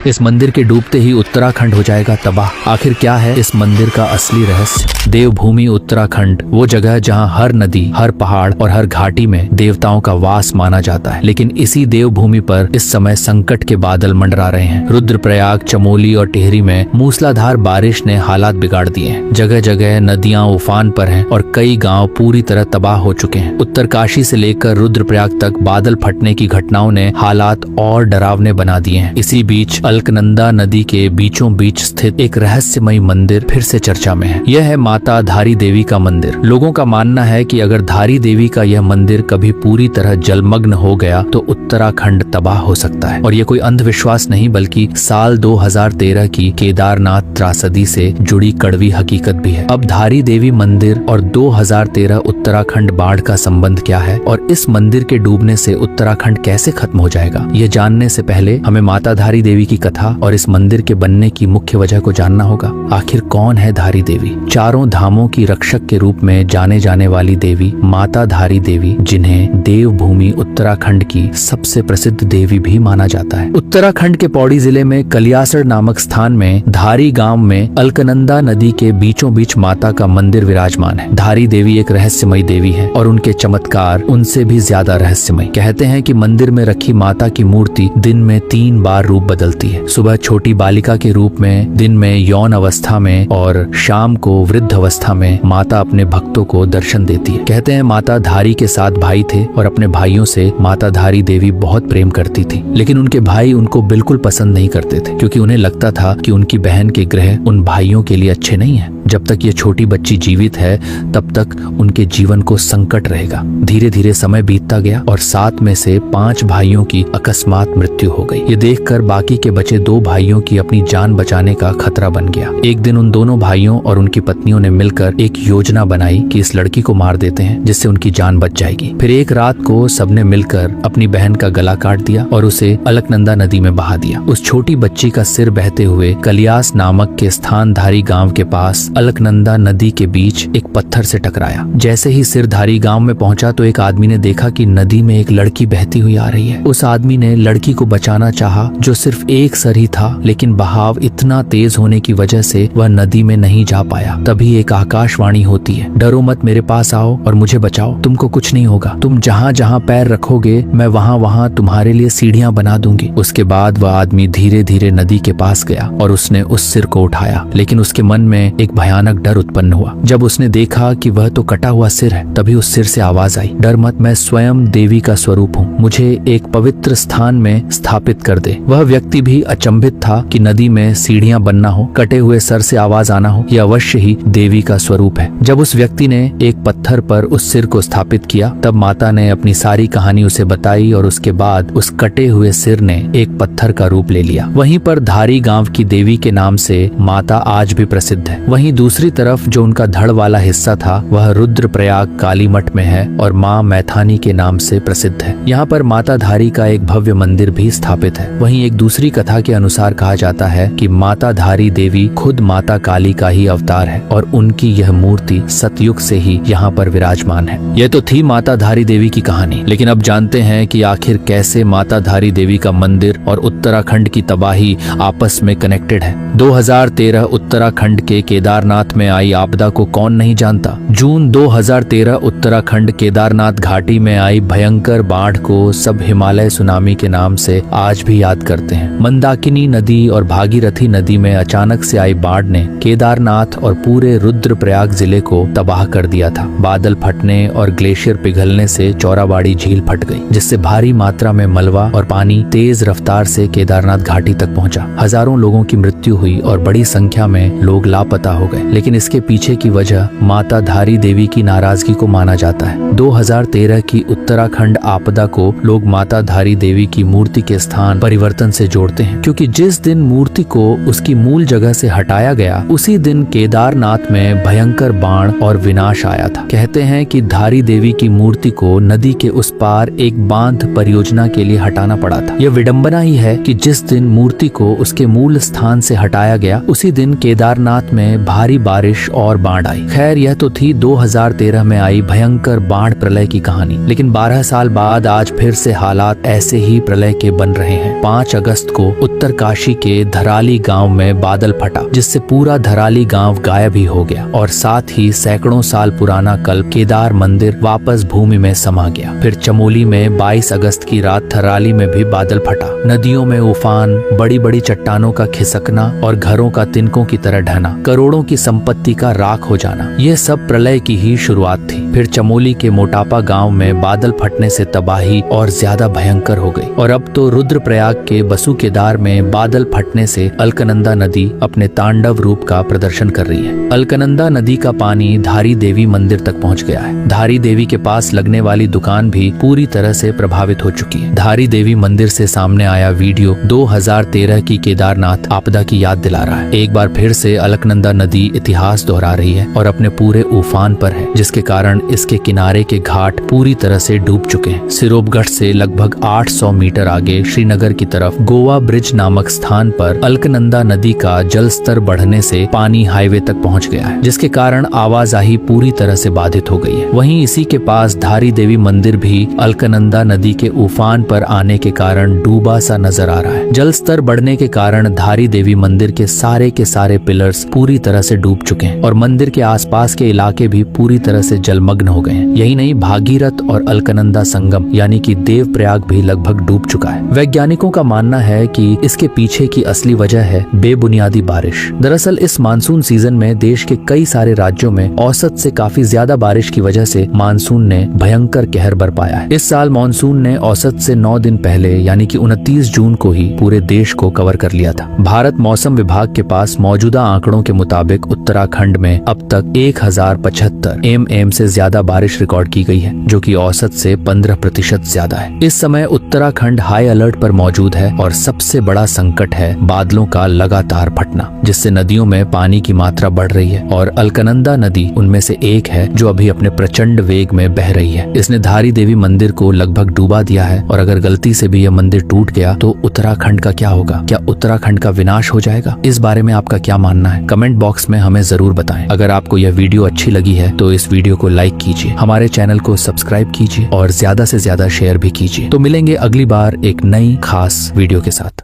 इस मंदिर के डूबते ही उत्तराखंड हो जाएगा तबाह। आखिर क्या है इस मंदिर का असली रहस्य? देवभूमि उत्तराखंड वो जगह जहां हर नदी, हर पहाड़ और हर घाटी में देवताओं का वास माना जाता है। लेकिन इसी देवभूमि पर इस समय संकट के बादल मंडरा रहे हैं। रुद्रप्रयाग, चमोली और टिहरी में मूसलाधार बारिश ने हालात बिगाड़ दिए हैं। जगह जगह नदियां उफान पर हैं और कई गांव पूरी तरह तबाह हो चुके हैं। उत्तरकाशी से लेकर रुद्रप्रयाग तक बादल फटने की घटनाओं ने हालात और डरावने बना दिए हैं। इसी बीच अलकनंदा नदी के बीचों बीच स्थित एक रहस्यमयी मंदिर फिर से चर्चा में है। यह है माता धारी देवी का मंदिर। लोगों का मानना है कि अगर धारी देवी का यह मंदिर कभी पूरी तरह जलमग्न हो गया तो उत्तराखंड तबाह हो सकता है। और यह कोई अंधविश्वास नहीं बल्कि साल 2013 की केदारनाथ त्रासदी से जुड़ी कड़वी हकीकत भी है। अब धारी देवी मंदिर और 2013 उत्तराखंड बाढ़ का संबंध क्या है और इस मंदिर के डूबने से उत्तराखंड कैसे खत्म हो जाएगा, यह जानने से पहले हमें माता धारी देवी की कथा और इस मंदिर के बनने की मुख्य वजह को जानना होगा। आखिर कौन है धारी देवी? चारों धामों की रक्षक के रूप में जाने जाने वाली देवी माता धारी देवी, जिन्हें देवभूमि उत्तराखंड की सबसे प्रसिद्ध देवी भी माना जाता है। उत्तराखंड के पौड़ी जिले में कलियासर नामक स्थान में धारी गांव में अलकनंदा नदी के बीचों बीच माता का मंदिर विराजमान है। धारी देवी एक रहस्यमयी देवी है और उनके चमत्कार उनसे भी ज्यादा रहस्यमय। कहते हैं कि मंदिर में रखी माता की मूर्ति दिन में 3 बार रूप बदलती है। सुबह छोटी बालिका के रूप में, दिन में यौन अवस्था में और शाम को वृद्ध अवस्था में माता अपने भक्तों को दर्शन देती है। कहते हैं माता धारी के 7 भाई थे और अपने भाइयों से माता धारी देवी बहुत प्रेम करती थी। लेकिन उनके भाई उनको बिल्कुल पसंद नहीं करते थे क्योंकि उन्हें लगता था कि उनकी बहन के ग्रह उन भाइयों के लिए अच्छे नहीं है। जब तक ये छोटी बच्ची जीवित है तब तक उनके जीवन को संकट रहेगा। धीरे धीरे समय बीतता गया और 7 में से 5 भाइयों की अकस्मात मृत्यु हो गई। ये देखकर बाकी के बचे 2 भाइयों की अपनी जान बचाने का खतरा बन गया। एक दिन उन दोनों भाइयों और उनकी पत्नियों ने मिलकर एक योजना बनाई कि इस लड़की को मार देते हैं जिससे उनकी जान बच जाएगी। फिर एक रात को सबने मिलकर अपनी बहन का गला काट दिया और उसे अलकनंदा नदी में बहा दिया। उस छोटी बच्ची का सिर बहते हुए कलियास नामक के स्थानधारी गांव के पास अलकनंदा नदी के बीच एक पत्थर से टकराया। जैसे ही सिर धारी गांव में पहुंचा तो एक आदमी ने देखा कि नदी में एक लड़की बहती हुई आ रही है। उस आदमी ने लड़की को बचाना चाहा जो सिर्फ एक सर ही था, लेकिन बहाव इतना तेज होने की वजह से वह नदी में नहीं जा पाया। तभी एक आकाशवाणी होती है, डरो मत, मेरे पास आओ और मुझे बचाओ, तुमको कुछ नहीं होगा। तुम जहाँ जहाँ पैर रखोगे मैं वहाँ वहाँ तुम्हारे लिए सीढ़ियाँ बना दूंगी। उसके बाद वह आदमी धीरे धीरे नदी के पास गया और उसने उस सिर को उठाया, लेकिन उसके मन में एक भयानक डर उत्पन्न हुआ। जब उसने देखा कि वह तो कटा हुआ सिर है, तभी उस सिर से आवाज आई, डर मत, मैं स्वयं देवी का स्वरूप हूँ, मुझे एक पवित्र स्थान में स्थापित कर दे। वह व्यक्ति भी अचंभित था कि नदी में सीढ़ियां बनना हो, कटे हुए सर से आवाज आना हो, यह अवश्य ही देवी का स्वरूप है। जब उस व्यक्ति ने एक पत्थर पर उस सिर को स्थापित किया तब माता ने अपनी सारी कहानी उसे बताई और उसके बाद उस कटे हुए सिर ने एक पत्थर का रूप ले लिया। वहीं पर धारी गांव की देवी के नाम से माता आज भी प्रसिद्ध है। वहीं दूसरी तरफ जो उनका धड़ वाला हिस्सा था वह रुद्रप्रयाग काली मठ में है और माँ मैथानी के नाम से प्रसिद्ध है। यहाँ पर माता धारी का एक भव्य मंदिर भी स्थापित है। वहीं एक दूसरी कथा के अनुसार कहा जाता है कि माता धारी देवी खुद माता काली का ही अवतार है और उनकी यह मूर्ति सतयुग से ही यहाँ पर विराजमान है। यह तो थी माता धारी देवी की कहानी, लेकिन अब जानते हैं कि आखिर कैसे माता धारी देवी का मंदिर और उत्तराखंड की तबाही आपस में कनेक्टेड है। 2013 उत्तराखंड के केदारनाथ में आई आपदा को कौन नहीं जानता। जून 2013 उत्तराखंड केदारनाथ घाटी में आई भयंकर बाढ़ को सब हिमालय सुनामी के नाम से आज भी याद करते हैं। मंदाकिनी नदी और भागीरथी नदी में अचानक से आई बाढ़ ने केदारनाथ और पूरे रुद्रप्रयाग जिले को तबाह कर दिया था। बादल फटने और ग्लेशियर पिघलने से चौराबाड़ी झील फट गई, जिससे भारी मात्रा में मलबा और पानी तेज रफ्तार से केदारनाथ घाटी तक पहुंचा। हजारों लोगों की मृत्यु हुई और बड़ी संख्या में लोग लापता हो गए। लेकिन इसके पीछे की वजह माता धारी देवी की नाराजगी को माना जाता है। 2013 की उत्तराखंड आपदा को लोग माता धारी देवी की मूर्ति के स्थान परिवर्तन से जोड़ते हैं, क्योंकि जिस दिन मूर्ति को उसकी मूल जगह से हटाया गया उसी दिन केदारनाथ में भयंकर बाढ़ और विनाश आया था। कहते हैं कि धारी देवी की मूर्ति को नदी के उस पार एक बांध परियोजना के लिए हटाना पड़ा था। यह विडंबना ही है कि जिस दिन मूर्ति को उसके मूल स्थान से हटाया गया उसी दिन केदारनाथ में भारी बारिश और बाढ़ आई। खैर यह तो थी 2013 में आई भयंकर बाढ़ प्रलय की कहानी, लेकिन 12 साल बाद आज फिर से हालात ऐसे ही प्रलय के बन रहे हैं। 5 अगस्त को उत्तरकाशी के धराली गांव में बादल फटा, जिससे पूरा धराली गांव गायब ही हो गया और साथ ही सैकड़ों साल पुराना कल्प केदार मंदिर वापस भूमि में समा गया। फिर चमोली में 22 अगस्त की रात थराली में भी बादल फटा। नदियों में उफान, बड़ी बड़ी चट्टानों का खिसकना और घरों का तिनकों की तरह ढहना, करोड़ों की संपत्ति का राख हो जाना, यह सब प्रलय की ही शुरुआत थी। फिर चमोली के मोटापा गांव में बादल फटने से तबाही और ज्यादा भयंकर हो गई। और अब तो रुद्रप्रयाग के बसु केदार में बादल फटने से अलकनंदा नदी अपने तांडव रूप का प्रदर्शन कर रही है। अलकनंदा नदी का पानी धारी देवी मंदिर तक पहुंच गया है। धारी देवी के पास लगने वाली दुकान भी पूरी तरह से प्रभावित हो चुकी है। धारी देवी मंदिर से सामने आया वीडियो 2013 की केदारनाथ आपदा की याद दिला रहा है। एक बार फिर से अलकनंदा नदी इतिहास दोहरा रही है और अपने पूरे उफान पर है, जिसके कारण इसके किनारे के घाट पूरी तरह से डूब चुके हैं। सिरोपगढ़ से लगभग 800 मीटर आगे श्रीनगर की तरफ गोवा ब्रिज नामक स्थान पर अलकनंदा नदी का जल स्तर बढ़ने से पानी हाईवे तक पहुंच गया है, जिसके कारण आवाजाही पूरी तरह से बाधित हो गई है। वहीं इसी के पास धारी देवी मंदिर भी अलकनंदा नदी के उफान पर आने के कारण डूबा सा नजर आ रहा है। जल स्तर बढ़ने के कारण धारी देवी मंदिर के सारे पिलर्स पूरी तरह से डूब चुके हैं और मंदिर के आसपास के इलाके भी पूरी तरह से जलमग्न हो गए हैं। यही नहीं, भागीरथ और अलकनंदा संगम यानी कि देवप्रयाग भी लगभग डूब चुका है। वैज्ञानिकों का मानना है कि इसके पीछे की असली वजह है बेबुनियादी बारिश। दरअसल इस मानसून सीजन में देश के कई सारे राज्यों में औसत से काफी ज्यादा बारिश की वजह से मानसून ने भयंकर कहर बरपाया है। इस साल मानसून ने औसत से 9 दिन पहले यानी कि 29 जून को ही पूरे देश को कवर कर लिया था। भारत मौसम विभाग के पास मौजूदा आंकड़ों के मुताबिक उत्तराखंड में अब तक 1075 mm से ज्यादा बारिश रिकॉर्ड की गई है, जो कि औसत से 15% ज्यादा है। इस समय उत्तराखंड हाई अलर्ट पर मौजूद है और सबसे बड़ा संकट है बादलों का लगातार फटना, जिससे नदियों में पानी की मात्रा बढ़ रही है और अलकनंदा नदी उनमें से एक है जो अभी अपने प्रचंड वेग में बह रही है। इसने धारी देवी मंदिर को लगभग डूबा दिया है और अगर गलती से भी यह मंदिर टूट गया तो उत्तराखंड का क्या होगा? क्या उत्तराखंड का विनाश हो जाएगा? इस बारे में आपका क्या मानना है? कमेंट बॉक्स में हमें जरूर बताएं। अगर आपको यह वीडियो अच्छी लगी है तो इस वीडियो को लाइक कीजिए, हमारे चैनल को सब्सक्राइब कीजिए और ज्यादा से ज्यादा शेयर भी कीजिए। तो मिलेंगे अगली बार एक नई खास वीडियो के साथ।